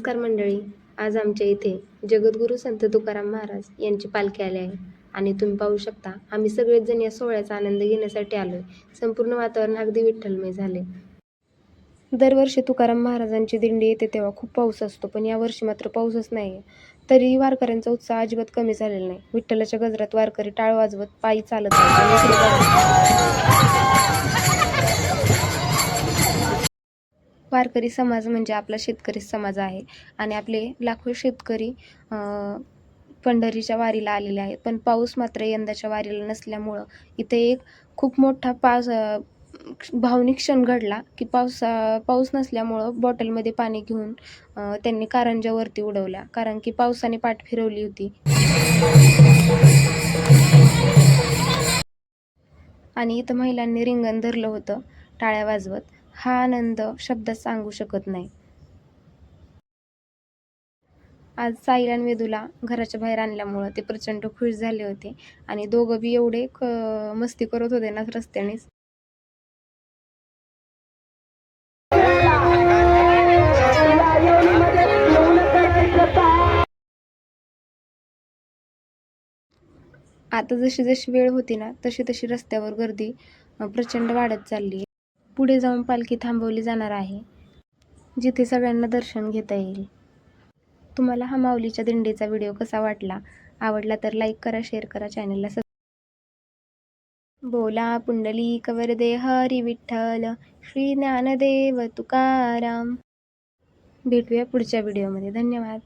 नमस्कार मंडळी. आज आमच्या इथे जगद्गुरू संत तुकाराम महाराज यांची पालखी आली आहे आणि तुम्ही पाहू शकता आम्ही सगळेच जण या सोहळ्याचा आनंद घेण्यासाठी आलोय. संपूर्ण वातावरण अगदी विठ्ठलमय झाले. दरवर्षी तुकाराम महाराजांची दिंडी येते तेव्हा खूप पाऊस असतो, पण यावर्षी मात्र पाऊसच नाही. तरीही वारकऱ्यांचा उत्साह अजिबात कमी झालेला नाही. विठ्ठलाच्या गजरात वारकरी टाळ वाजवत पायी चालत आहेत आणि इकडे वारकरी समाज म्हणजे आपला शेतकरी समाज आहे आणि आपले लाखो शेतकरी पंढरीच्या वारीला आलेले आहेत. पण पाऊस मात्र यंदाच्या वारीला नसल्यामुळं इथे एक खूप मोठा भावनिक क्षण घडला की पाऊस नसल्यामुळं बॉटलमध्ये पाणी घेऊन त्यांनी कारंज्या वरती उडवल्या, कारण की पावसाने पाठ फिरवली होती. आणि इथं महिलांनी रिंगण धरलं होतं टाळ्या वाजवत. हा आनंद शब्दात सांगू शकत नाही. आज साहिल आणि वेदूला घराच्या बाहेर आणल्यामुळं ते प्रचंड खुश झाले होते आणि दोघं बी एवढे मस्ती करत होते ना रस्त्यानेच. आता जशी जशी वेळ होती ना तशी तशी रस्त्यावर गर्दी प्रचंड वाढत चालली आहे. पुढे जाऊन पालखी थांबवली जाणार आहे, जिथे सगळ्यांना दर्शन घेता येईल. तुम्हाला हा माऊलीच्या दिंडीचा व्हिडिओ कसा वाटला? आवडला तर लाईक करा, शेअर करा, चॅनलला बोला पुंडलिक वरदे हरी विठ्ठल श्री ज्ञानदेव तुकाराम. भेटूया पुढच्या व्हिडिओमध्ये. धन्यवाद.